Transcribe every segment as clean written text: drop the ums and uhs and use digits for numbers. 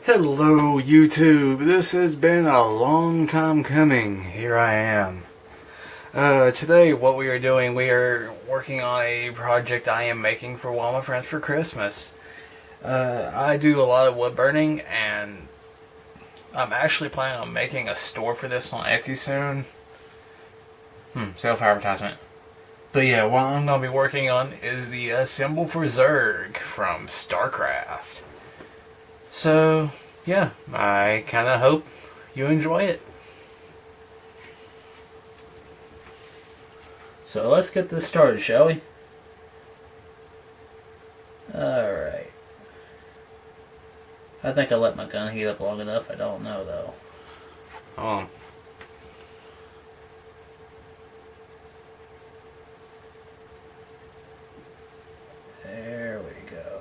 Hello YouTube, this has been a long time coming. Here I am. Today what we are doing, we are working on a project I am making for one of my friends for Christmas. I do a lot of wood burning, and I'm actually planning on making a store for this on Etsy soon. Self-advertisement. But yeah, what I'm going to be working on is the symbol for Zerg from StarCraft. So, yeah, I kind of hope you enjoy it. So let's get this started, shall we? Alright. I think I let my gun heat up long enough. I don't know, though. Oh. There we go.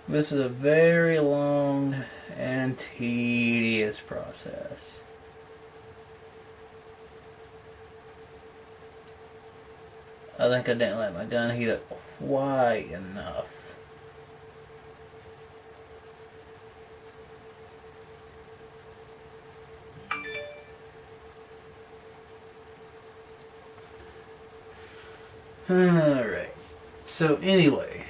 This is a very long and tedious process. I think I didn't let my gun heat up quite enough. Alright. So anyway.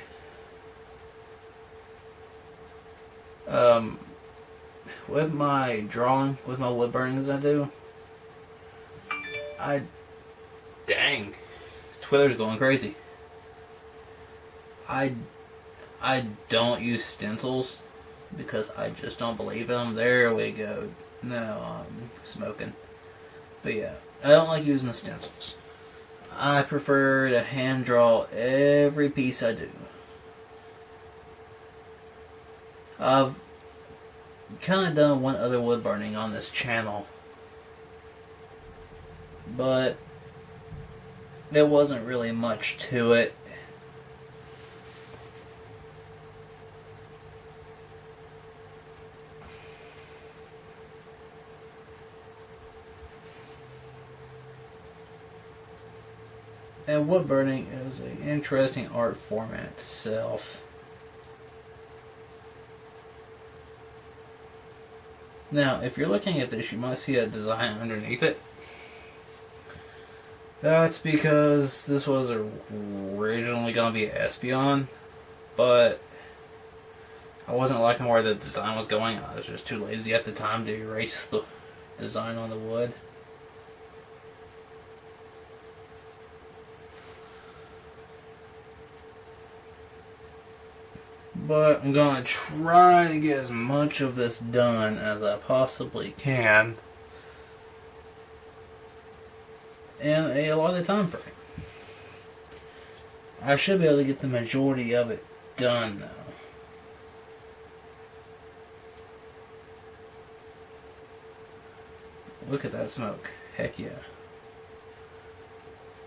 With my drawing, with my wood burnings I do, dang, Twitter's going crazy. I don't use stencils because I just don't believe in them. There we go. No, I'm smoking. But yeah, I don't like using the stencils. I prefer to hand draw every piece I do. I've kind of done one other wood burning on this channel, but there wasn't really much to it. And wood burning is an interesting art format itself. Now, if you're looking at this, you might see a design underneath it. That's because this was originally going to be an Espeon, but I wasn't liking where the design was going. I was just too lazy at the time to erase the design on the wood. But I'm going to try to get as much of this done as I possibly can in a allotted time frame. I should be able to get the majority of it done now. Look at that smoke. Heck yeah.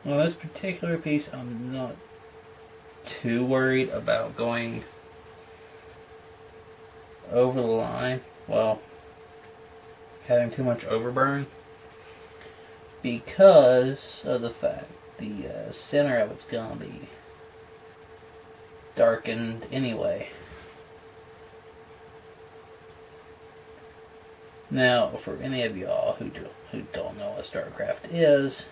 Well, this particular piece, I'm not too worried about going over the line, well, having too much overburn, because of the fact the center of it's gonna be darkened anyway. Now, for any of y'all who don't know what StarCraft is,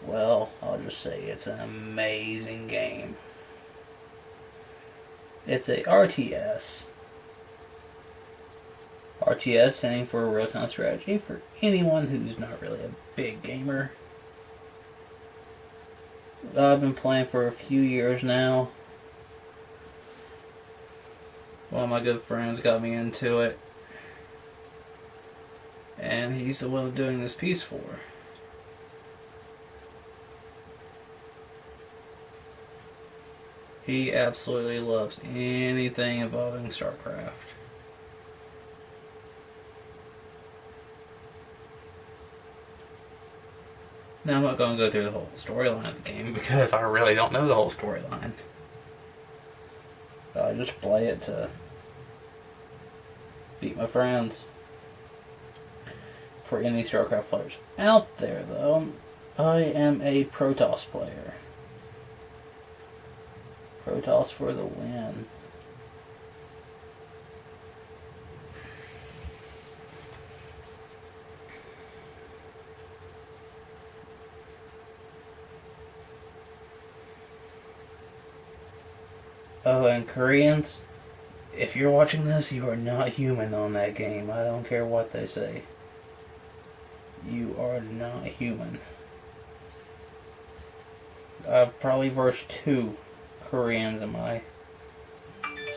well, I'll just say it's an amazing game. It's a RTS. RTS standing for real-time strategy for anyone who's not really a big gamer. I've been playing for a few years now. One of my good friends got me into it, and he's the one doing this piece for. He absolutely loves anything involving StarCraft. Now I'm not going to go through the whole storyline of the game because I really don't know the whole storyline. I just play it to beat my friends. For any StarCraft players out there, though, I am a Protoss player. Protoss for the win. Oh, and Koreans, if you're watching this, you are not human on that game. I don't care what they say. You are not human. I've probably versed 2 Koreans in my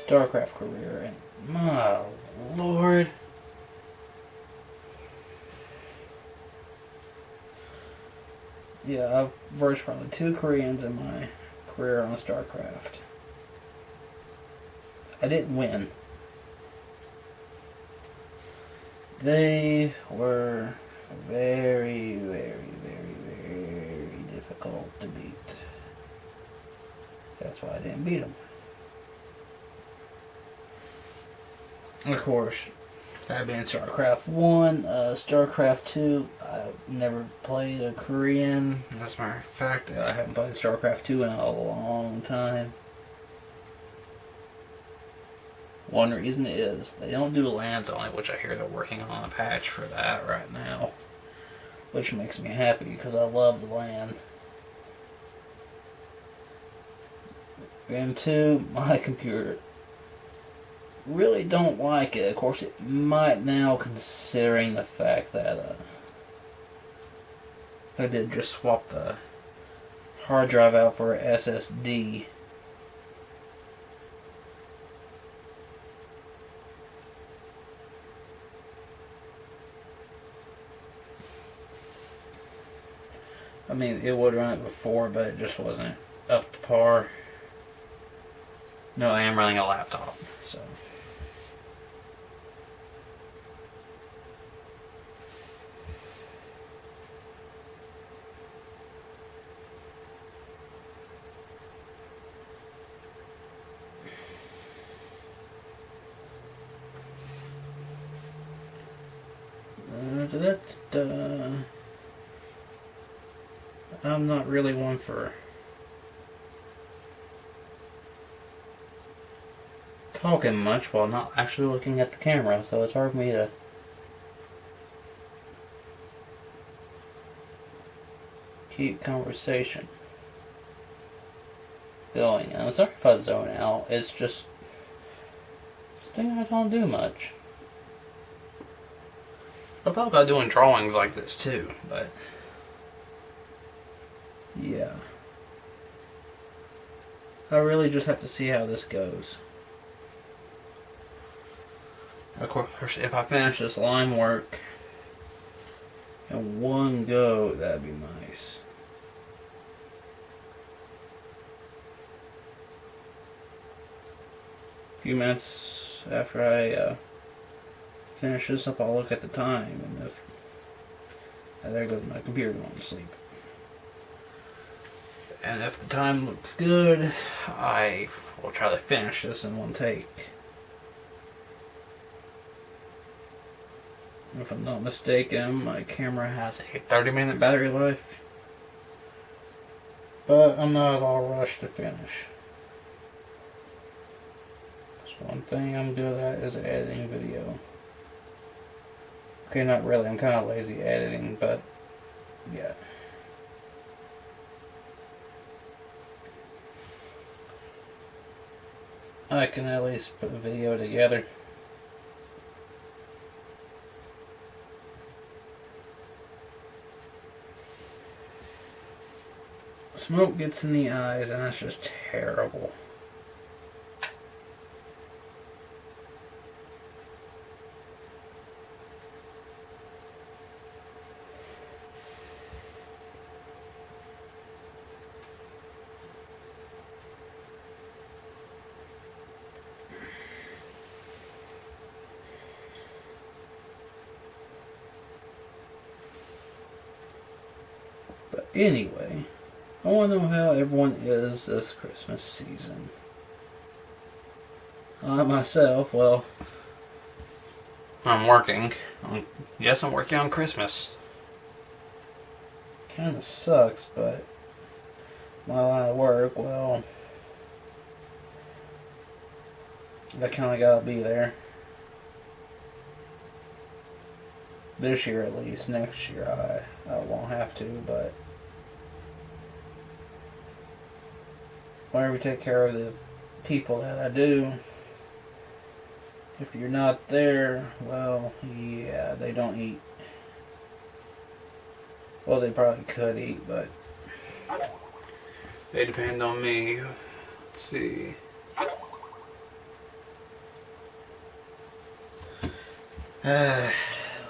StarCraft career, and my lord. Yeah, I've versed probably 2 Koreans in my career on StarCraft. I didn't win. They were very, very, very, very difficult to beat. That's why I didn't beat them. Of course, that being StarCraft 1, StarCraft 2, I've never played a Korean. That's my fact. I haven't played StarCraft 2 in a long time. One reason is they don't do lands on it, which I hear they're working on a patch for that right now. Which makes me happy because I love the land. And 2, my computer really don't like it. Of course, it might now, considering the fact that I did just swap the hard drive out for a SSD. I mean, it would run it before, but it just wasn't up to par. No, I am running a laptop, so. I'm not really one for talking much while not actually looking at the camera, so it's hard for me to keep conversation going. And I'm sorry if I zone out, it's just something I don't do much. I thought about doing drawings like this too, but yeah. I really just have to see how this goes. Of course, if I finish this line work in one go, that'd be nice. A few minutes after I finish this up, I'll look at the time, and if there goes my computer going to sleep. And if the time looks good, I will try to finish this in one take. If I'm not mistaken, my camera has a 30-minute battery life. But I'm not at all rushed to finish. Just one thing I'm good at is editing video. Okay, not really, I'm kind of lazy editing, but yeah. I can at least put a video together. Smoke gets in the eyes and that's just terrible. But anyway, I want to know how everyone is this Christmas season. I myself, well, I'm working. Yes, I'm working on Christmas. Kinda sucks, but my line of work, well, I kind of gotta be there. This year at least. Next year I won't have to, but whenever we take care of the people that I do, if you're not there, well, yeah, they don't eat. Well, they probably could eat, but they depend on me. Let's see.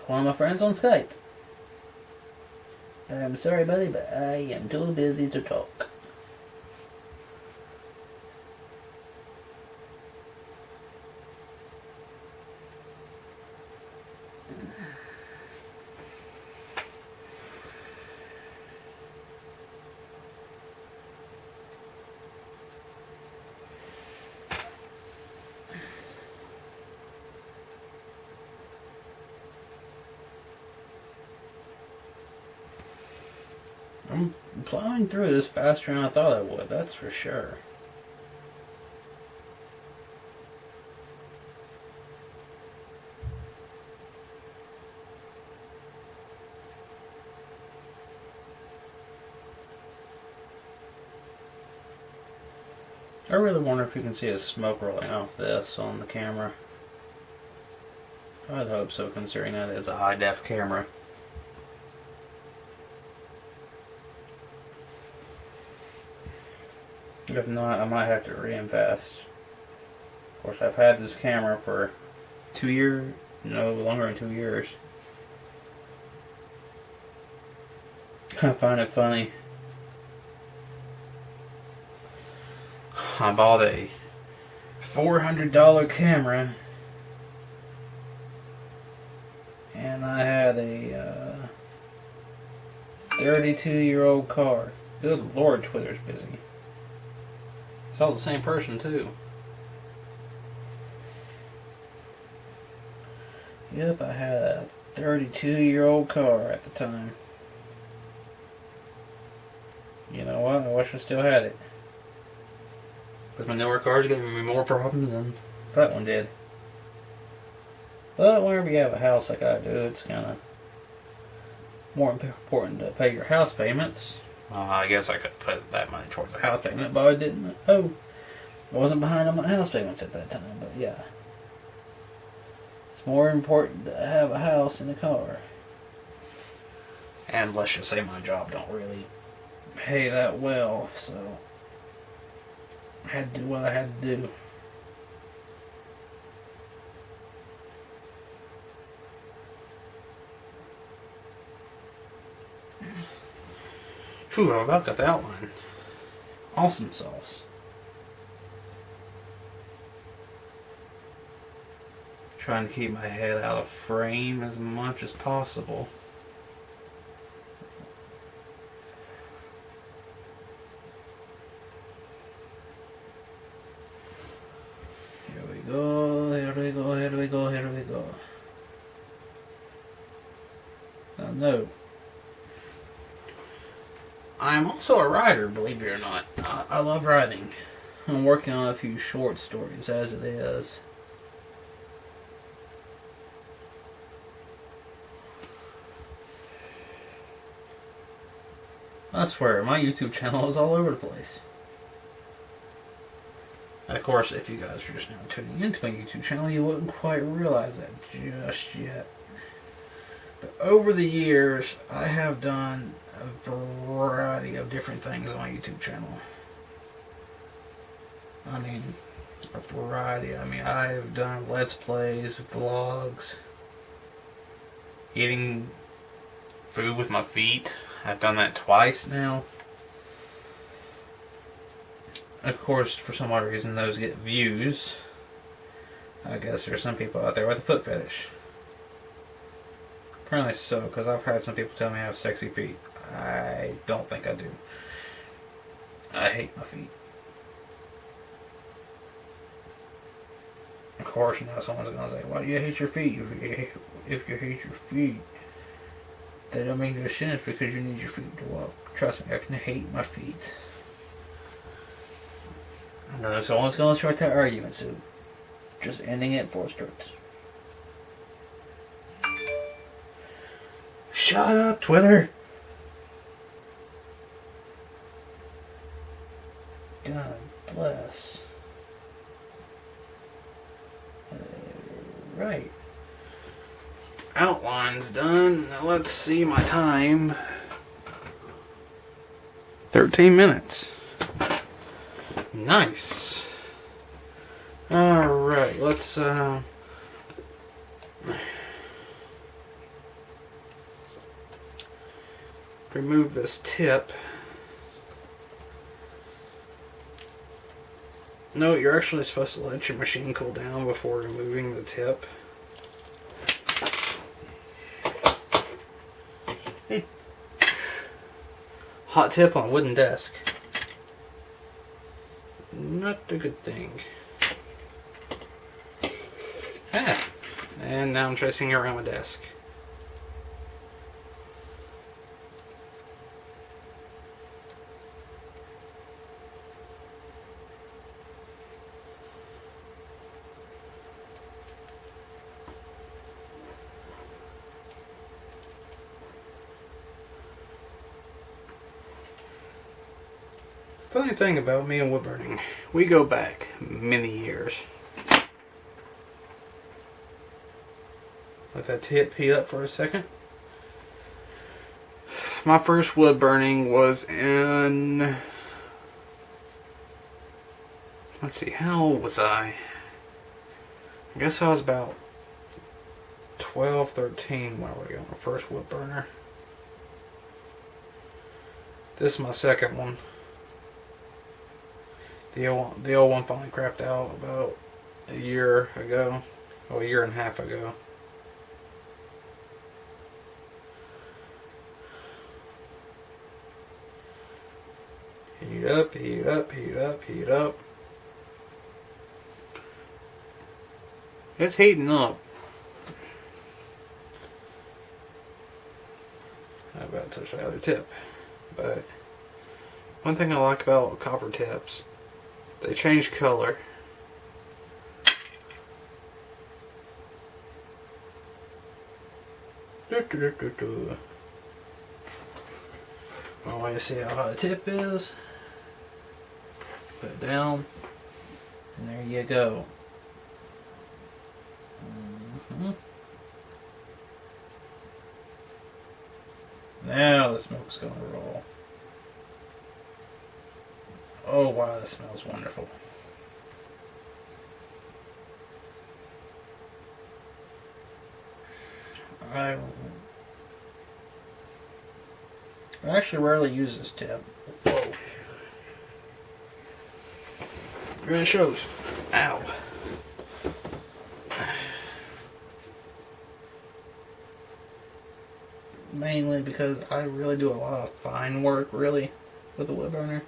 One of my friends on Skype. I'm sorry, buddy, but I am too busy to talk. I'm plowing through this faster than I thought I would, that's for sure. I really wonder if you can see the smoke rolling off this on the camera. I'd hope so, considering that it's a high-def camera. If not, I might have to reinvest. Of course, I've had this camera for 2 years, no longer than 2 years. I find it funny. I bought a $400 camera, and I had a 32-year-old car. Good Lord, Twitter's busy. It's all the same person, too. Yep, I had a 32-year-old car at the time. You know what? I wish I still had it. Because my newer car's giving me more problems than that one did. But whenever you have a house like I do, it's kind of more important to pay your house payments. I guess I could put that money towards a house payment, but I didn't. Oh, I wasn't behind on my house payments at that time, but yeah. It's more important to have a house than a car. And let's just say my job don't really pay that well, so I had to do what I had to do. Whew, I about got the outline. Awesome sauce. Trying to keep my head out of frame as much as possible. Here we go, here we go, here we go, here we go. Now, no. I am also a writer, believe it or not. I love writing. I'm working on a few short stories as it is. I swear, my YouTube channel is all over the place. Of course, if you guys are just now tuning into my YouTube channel, you wouldn't quite realize that just yet. But over the years, I have done a variety of different things on my YouTube channel. I mean, a variety. I mean, I have done Let's Plays, vlogs, eating food with my feet. I've done that twice now. Of course, for some odd reason, those get views. I guess there's some people out there with a foot fetish. Apparently so, because I've had some people tell me I have sexy feet. I don't think I do. I hate my feet. Of course, now someone's going to say, why do you hate your feet? If you hate your feet, that don't mean you're sinner because you need your feet to walk. Trust me, I can hate my feet. I know someone's going to start that argument soon. just ending it for starts. Shut up, Twitter! God bless. Right. Outline's done. Now let's see my time. 13 minutes. Nice. Alright, let's remove this tip. No, you're actually supposed to let your machine cool down before removing the tip. Hey. Hot tip on a wooden desk. Not a good thing. Ah. And now I'm tracing around my desk. Funny thing about me and Woodburning, we go back many years. Let that tip heat up for a second. My first wood burning was in... Let's see, how old was I? I guess I was about 12, 13 when I got my first wood burner. This is my second one. The old one finally crapped out about a year ago. Well, a year and a half ago. Heat up, heat up, heat up, heat up. It's heating up. I'm about to touch the other tip. But one thing I like about copper tips, they change color. I want to see how hot the tip is. Put it down. And there you go. Now the smoke's going to roll. Oh wow, that smells wonderful. I actually rarely use this tip. Whoa. Here it shows. Ow. Mainly because I really do a lot of fine work, really, with a wood burner.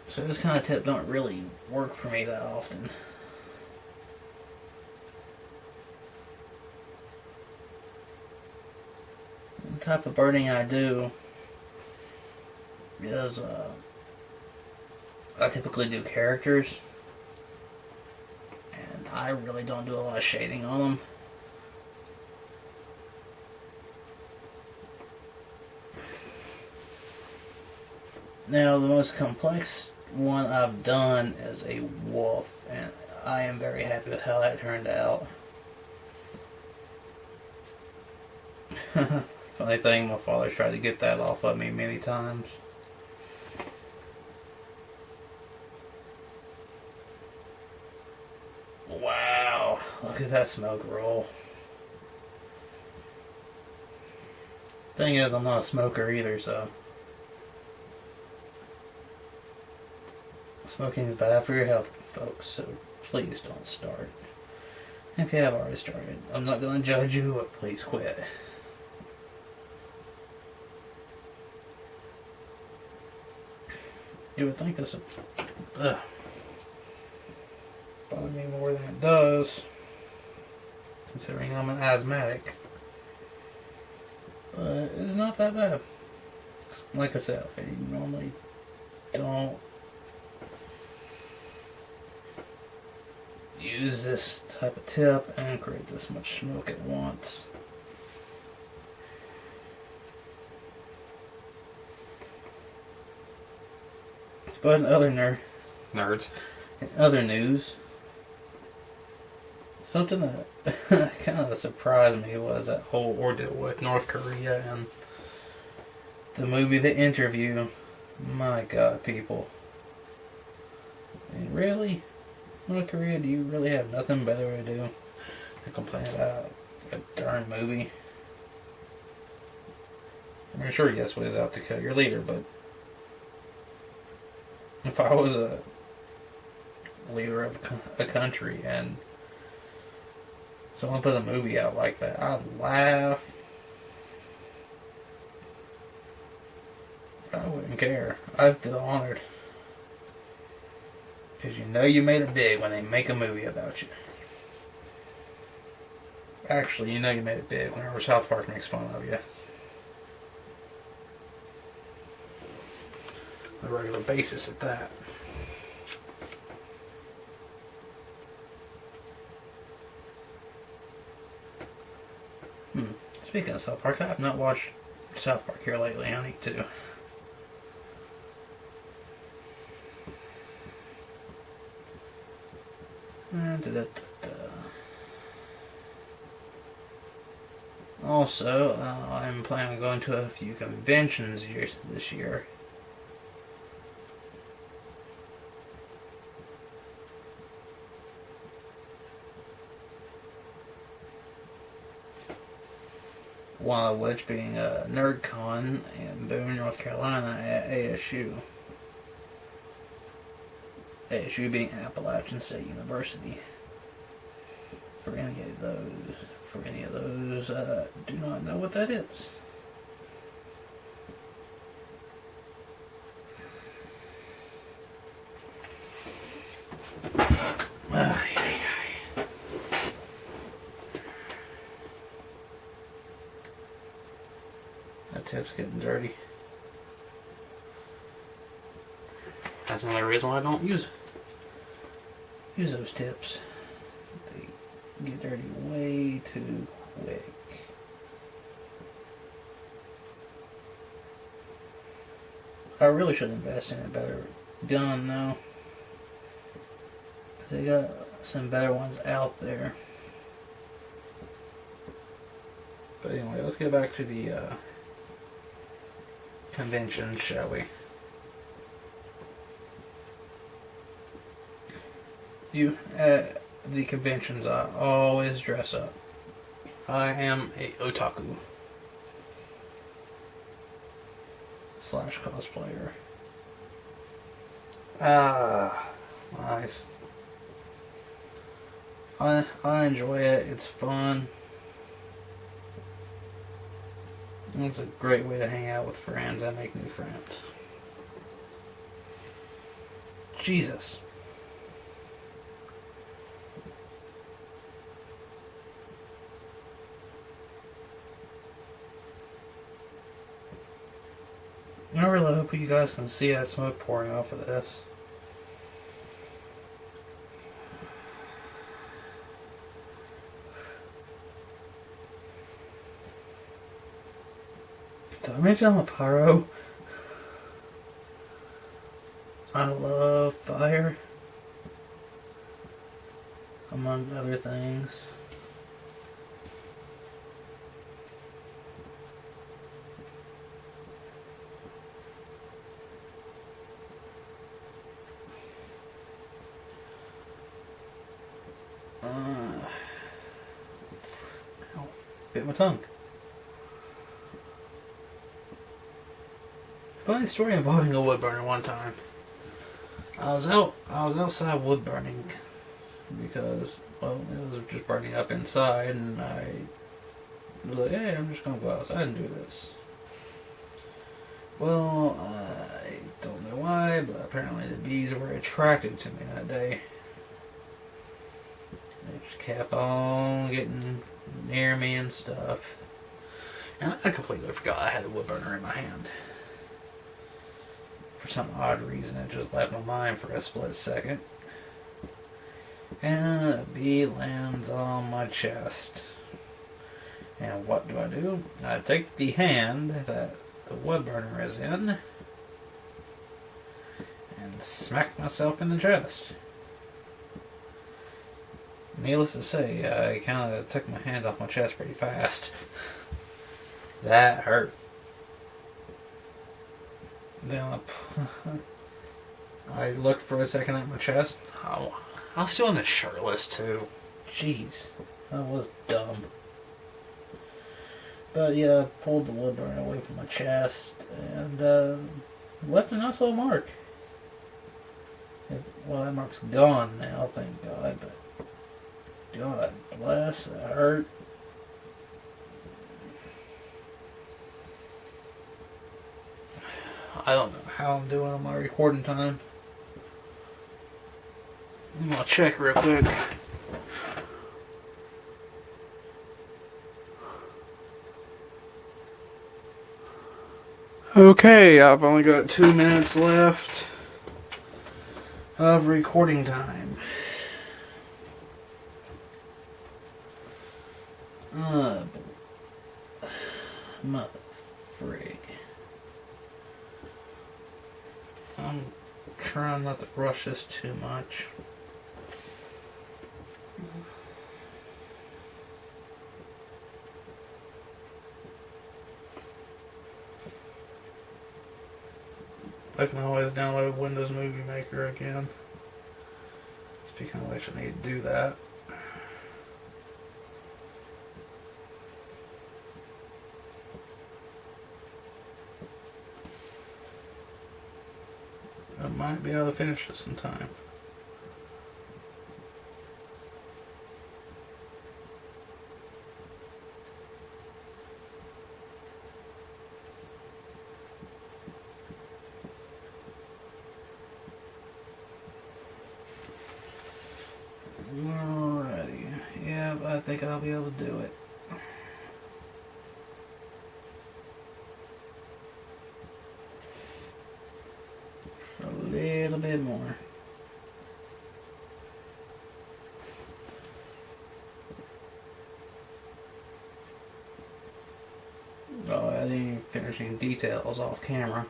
So this kind of tip don't really work for me that often. The type of burning I do is I typically do characters, and I really don't do a lot of shading on them. Now the most complex one I've done is a wolf, and I am very happy with how that turned out. Funny thing, my father's tried to get that off of me many times. Wow, look at that smoke roll. Thing is, I'm not a smoker either, so smoking is bad for your health, folks, so please don't start. If you have already started, I'm not going to judge you, but please quit. You would think this would bother me more than it does, considering I'm an asthmatic. But it's not that bad. Like I said, I normally don't use this type of tip and create this much smoke at once. But in other Nerds. in other news, something that kind of surprised me was that whole ordeal with North Korea and the movie The Interview. My God, people. I mean, really? North Korea, do you really have nothing better to do than complain about a darn movie? I mean, sure, yes, what is out to kill your leader, but if I was a leader of a country and someone put a movie out like that, I'd laugh. I wouldn't care. I'd feel honored. Because you know you made it big when they make a movie about you. Actually, you know you made it big whenever South Park makes fun of you. On a regular basis at that. Speaking of South Park, I have not watched South Park here lately. I need to. Also, I'm planning on going to a few conventions this year. One of which being NerdCon in Boone, North Carolina at ASU. ASU being Appalachian State University. For any of those do not know what that is. That tip's getting dirty. That's another reason why I don't use those tips. They get dirty way too quick. I really should invest in a better gun though, because they got some better ones out there. But anyway, let's get back to the convention, shall we? At the conventions, I always dress up. I am a otaku / cosplayer. Nice. I enjoy it. It's fun. It's a great way to hang out with friends and make new friends. Jesus. I really hope you guys can see that smoke pouring off of this. Did I mention I'm a pyro? I love fire, among other things. Bit my tongue. Funny story involving a wood burner one time. I was outside wood burning because, well, it was just burning up inside, and I was like, hey, I'm just gonna go outside and do this. Well, I don't know why, but apparently the bees were attracted to me that day. They just kept on getting near me and stuff. And I completely forgot I had a wood burner in my hand. For some odd reason, it just left my mind for a split second. And a bee lands on my chest. And what do? I take the hand that the Woodburner is in and smack myself in the chest. Needless to say, I kind of took my hand off my chest pretty fast. That hurt. Then I looked for a second at my chest. Oh, I was doing this shirtless too. Jeez, that was dumb. But yeah, I pulled the Woodburn away from my chest and left a nice little mark. Well, that mark's gone now, thank God, but God bless, it hurt. I don't know how I'm doing on my recording time. I'm gonna check real quick. Okay, I've only got 2 minutes left of recording time. Mother frig. I'm trying not to rush this too much. I can always download Windows Movie Maker again. Speaking of which, I need to do that. I might be able to finish this in time. Alrighty. Yeah, I think I'll be able to do it. A little bit more. Oh, I think finishing details off camera.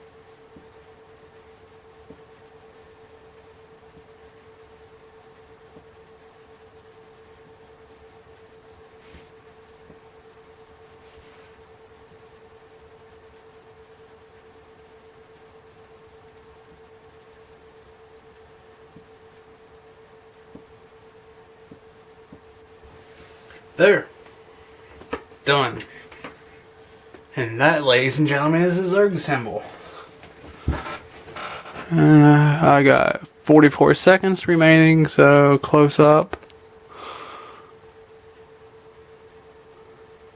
There. Done. And that, ladies and gentlemen, is a Zerg symbol. I got 44 seconds remaining, so close up.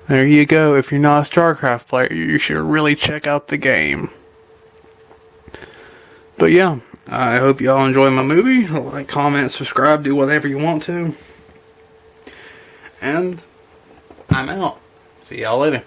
There you go. If you're not a StarCraft player, you should really check out the game. But yeah, I hope y'all enjoy my movie. Like, comment, subscribe, do whatever you want to. And I'm out. See y'all later.